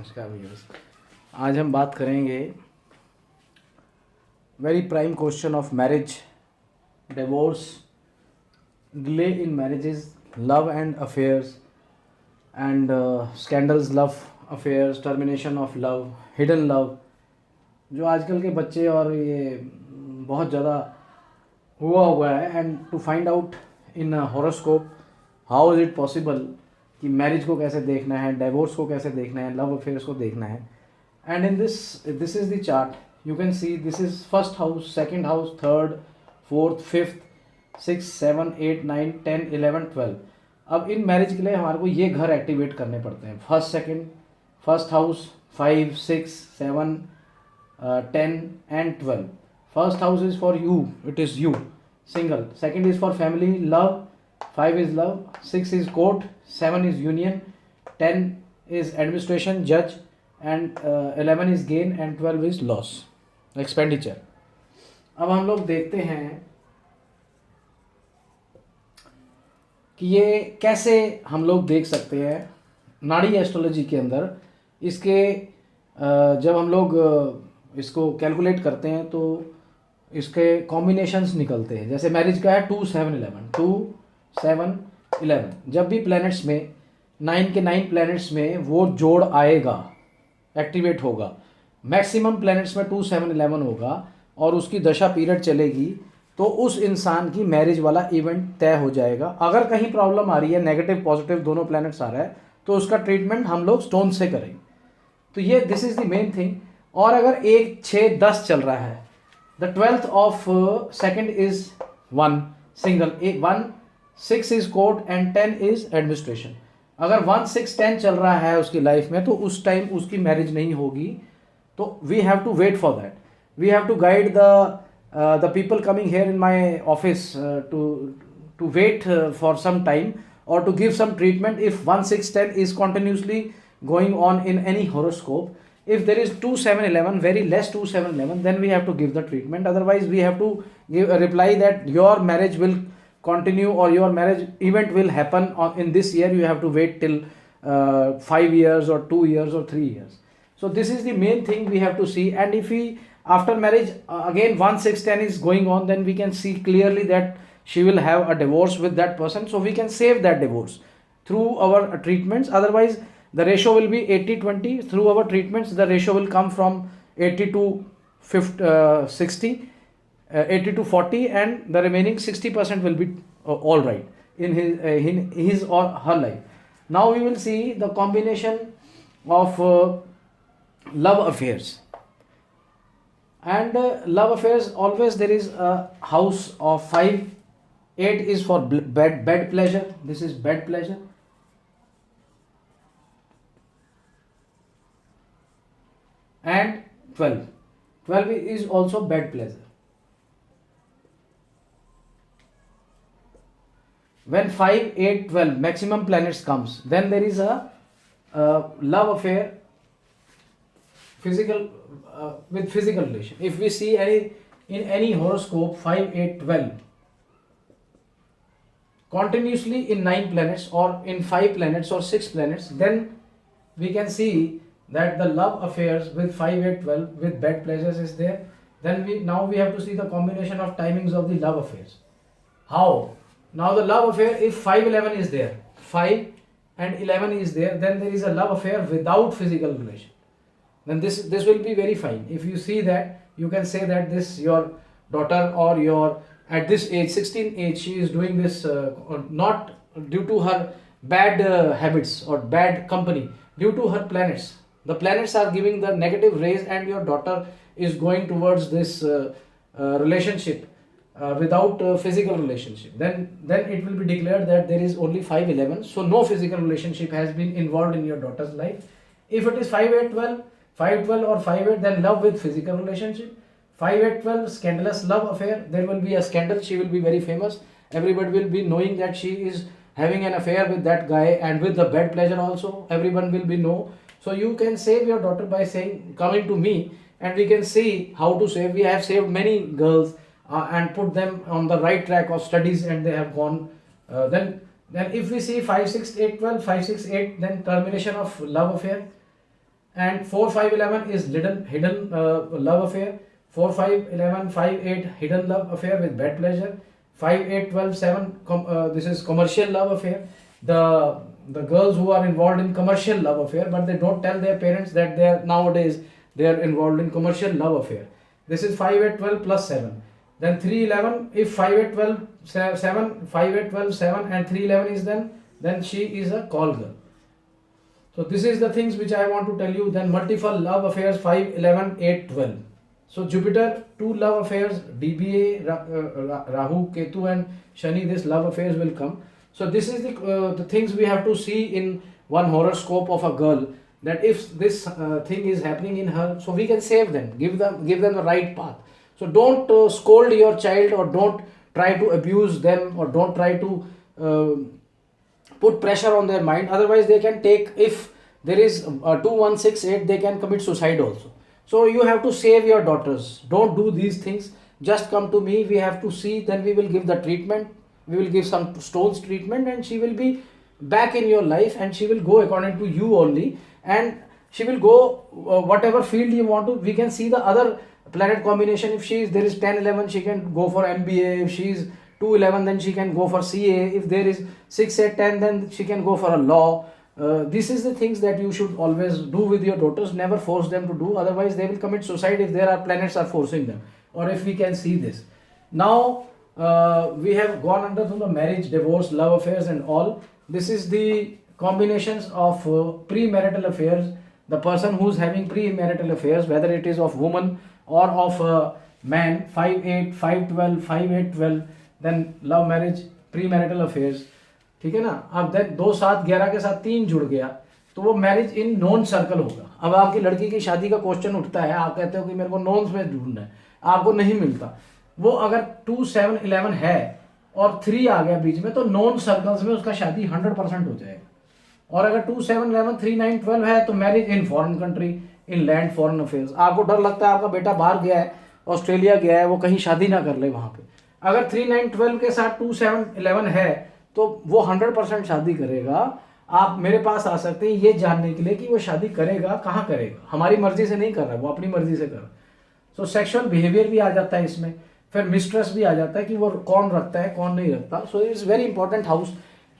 नमस्कार व्यूअर्स। आज हम बात करेंगे very prime question of marriage, divorce, delay in marriages, love and affairs and scandals, love affairs, termination of love, hidden love, जो आजकल के बच्चे और ये बहुत ज़्यादा हुआ है। And to find out in horoscope how is it possible कि मैरिज को कैसे देखना है, डिवोर्स को कैसे देखना है, लव अफेयर्स को देखना है। And in this is the chart you can see this is first house, second house, third, fourth, fifth, 6, 7, 8, 9, 10, 11, 12। अब इन मैरिज के लिए हमारे को ये घर एक्टिवेट करने पड़ते हैं। First house 5, 6, 7, 10 and 12. First house is for you, it is you, single. Second is for family, love. 5 is love, 6 is court, 7 is union, 10 is administration, judge, and 11 is gain and 12 is loss, expenditure. अब हम लोग देखते हैं कि ये कैसे हम लोग देख सकते हैं नाड़ी एस्ट्रोलॉजी के अंदर। इसके जब हम लोग इसको कैलकुलेट करते हैं तो इसके कॉम्बिनेशंस निकलते हैं। जैसे मैरिज का है 2, 7, 11, 2, 7, 11। जब भी प्लैनेट्स में 9 के 9 प्लैनेट्स में वो जोड़ आएगा, एक्टिवेट होगा, मैक्सिमम प्लैनेट्स में 2, 7, 11 होगा और उसकी दशा पीरियड चलेगी, तो उस इंसान की मैरिज वाला इवेंट तय हो जाएगा। अगर कहीं प्रॉब्लम आ रही है, नेगेटिव पॉजिटिव दोनों प्लैनेट्स आ रहा है, तो उसका ट्रीटमेंट हम लोग स्टोन से करेंगे। तो ये this is the main thing. और अगर 1, 6, 10 चल रहा है, the 12th of second is 1 single, 1, 6 is court and 10 is administration. अगर 1, 6, 10 चल रहा है उसकी लाइफ में, तो उस टाइम उसकी मैरिज नहीं होगी। तो we have to wait for that. We have to guide the people coming here in my office to wait for some time or to give some treatment if 1, 6, 10 is continuously going on in any horoscope. If there is 2, 7, 11, very less 2, 7, 11, then we have to give the treatment. Otherwise we have to give a reply that your marriage will continue or your marriage event will happen in this year. You have to wait till 5 years or 2 years or 3 years. So this is the main thing we have to see. And if we after marriage again 1, 6, 10 is going on, then we can see clearly that she will have a divorce with that person. So we can save that divorce through our treatments. Otherwise the ratio will be 80-20. Through our treatments the ratio will come from 80 to 60, 80 to 40, and the remaining 60% will be all right in his or her life. Now we will see the combination of love affairs. And love affairs, always there is a house of 5. 8 is for bed pleasure. This is bed pleasure. And 12 is also bed pleasure. When 5, 8, 12 maximum planets comes, then there is a love affair, physical with physical relation. If we see in any horoscope 5, 8, 12 continuously in 9 planets or in 5 planets or 6 planets, then we can see that the love affairs with 5, 8, 12 with bed pleasures is there. Then now we have to see the combination of timings of the love affairs. How? Now the love affair, if 5, 11 is there, 5 and 11 is there, then there is a love affair without physical relation. Then this will be very fine. If you see that, you can say that this your daughter or your at this age, 16 age, she is doing this not due to her bad habits or bad company, due to her planets. The planets are giving the negative rays and your daughter is going towards this relationship without physical relationship. Then it will be declared that there is only 5, 11. So no physical relationship has been involved in your daughter's life. If it is 5, 8, 12, 5, 12 or 5, 8, then love with physical relationship. 5, 8, 12 scandalous love affair. There will be a scandal. She will be very famous. Everybody will be knowing that she is having an affair with that guy, and with the bed pleasure also everyone will be know. So you can save your daughter by saying, coming to me, and we can see how to save. We have saved many girls and put them on the right track of studies, and they have gone. Then if we see 5, 6, 8, 12, 5, 6, 8, then termination of love affair. and 4 5 11 is hidden love affair. 4 5 11 5 8 hidden love affair with bad pleasure. 5 8 12 7 this is commercial love affair. The girls who are involved in commercial love affair, but they don't tell their parents that they are nowadays they are involved in commercial love affair. This is 5 8 12 plus 7. Then 3 11, if 5 8 12 7, 5 8 12 7 and 3 11 is then she is a call girl. So this is the things which I want to tell you. Then multiple love affairs 5 11 8 12. So Jupiter, 2 love affairs, DBA, Rahu, Ketu and Shani, this love affairs will come. So this is the things we have to see in one horoscope of a girl, that if this thing is happening in her, so we can save them, give them the right path. So don't scold your child, or don't try to abuse them, or don't try to put pressure on their mind. Otherwise they can take, if there is 2168, they can commit suicide also. So you have to save your daughters. Don't do these things. Just come to me, we have to see, then we will give the treatment. We will give some stones treatment, and she will be back in your life, and she will go according to you only, and she will go whatever field you want to. We can see the other planet combination. If there is 10 11, she can go for MBA. If she is 2 11, then she can go for CA. If there is 6 8 10, then she can go for a law. This is the things that you should always do with your daughters. Never force them to do, otherwise they will commit suicide if there are planets are forcing them, or if we can see this. Now we have gone under to the marriage, divorce, love affairs and all. This is the combinations of premarital affairs. The person who is having premarital affairs, whether it is of woman or of man, 5 8 5 12 5 8 12, then love marriage, premarital affairs. ठीक है ना. अब 2 7 11 के साथ 3 जुड़ गया, तो वो मैरिज इन नॉन सर्कल होगा. अब आपकी लड़की की शादी का क्वेश्चन उठता है, आप कहते हो कि मेरे को नॉन्स में ढूंढना है, आपको नहीं मिलता. वो अगर 2 7 11 है और 3 आ गया बीच में, तो नॉन सर्कल्स में उसका शादी 100% हो जाएगा. और अगर 2 7 11 3 9 12 है, तो marriage in foreign country, in land foreign affairs. आपको डर लगता है आपका बेटा बाहर गया है, ऑस्ट्रेलिया गया है, वो कहीं शादी ना कर ले वहां पे. अगर 3 9 12 के साथ 2 7 11 है, तो वो 100% शादी करेगा. आप मेरे पास आ सकते हैं ये जानने के लिए कि वो शादी करेगा, कहाँ करेगा. हमारी मर्जी से नहीं कर रहा, वो अपनी मर्जी से कर रहा. सो सेक्सुअल बिहेवियर भी आ जाता है इसमें, फिर मिस्ट्रेस भी आ जाता है कि वो कौन रखता है कौन नहीं रखता. So it's very important house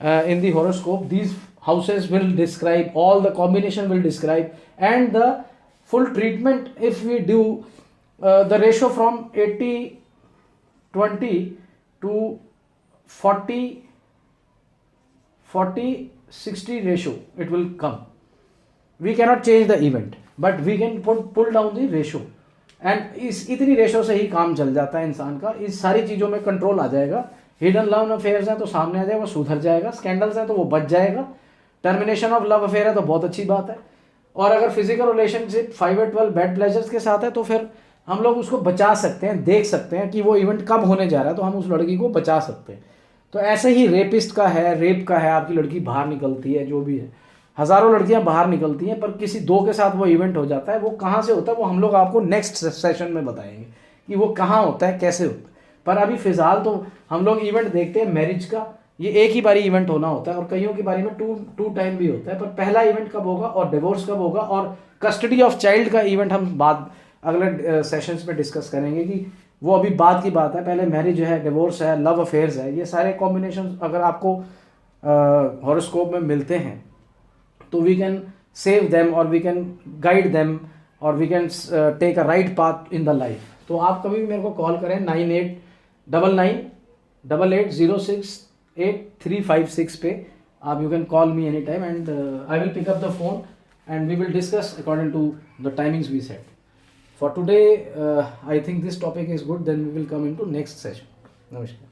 in the horoscope. These houses will describe all the combination, will describe and the full treatment. If we do the ratio from 80 20 to 40 60 ratio, it will come. We cannot change the event, but we can pull down the ratio. And इस इतनी ratio से ही काम चल जाता है इंसान का. इस सारी चीज़ों में कंट्रोल आ जाएगा. हिडन लव अफेयर्स हैं तो सामने आ जाएगा, वो सुधर जाएगा. स्कैंडल्स हैं तो वो बच जाएगा. टर्मिनेशन ऑफ लव अफेयर है तो बहुत अच्छी बात है. और अगर फिजिकल रिलेशनशिप 5 8 12 बैड प्लेजर्स के साथ है, तो फिर हम लोग उसको बचा सकते हैं, देख सकते हैं कि वो इवेंट कब होने जा रहा है, तो हम उस लड़की को बचा सकते हैं. तो ऐसे ही रेपिस्ट का है, रेप का है, आपकी लड़की बाहर निकलती है, जो भी है, हज़ारों लड़कियां बाहर निकलती हैं, पर किसी 2 के साथ वो इवेंट हो जाता है. वो कहाँ से होता है वो हम लोग आपको नेक्स्ट सेशन में बताएंगे कि वो कहाँ होता है, कैसे होता है. पर अभी फिलहाल तो हम लोग इवेंट देखते हैं मैरिज का. ये एक ही बारी इवेंट होना होता है, और कईयों की बारी में टू टाइम भी होता है. पर पहला इवेंट कब होगा और डिवोर्स कब होगा और कस्टडी ऑफ चाइल्ड का इवेंट हम बाद अगले सेशंस में डिस्कस करेंगे, कि वो अभी बाद की बात है. पहले मैरिज है, डिवोर्स है, लव अफेयर्स है. ये सारे कॉम्बिनेशन अगर आपको हॉरोस्कोप में मिलते हैं, तो वी कैन सेव देम, और वी कैन गाइड देम, और we can take a right path in the life. तो आप कभी भी मेरे को कॉल करें 9899 88068356 पे. आप you can call me any time, and I will pick up the phone, and we will discuss according to the timings we set. For today, I think this topic is good. Then we will come into next session. Namaskar.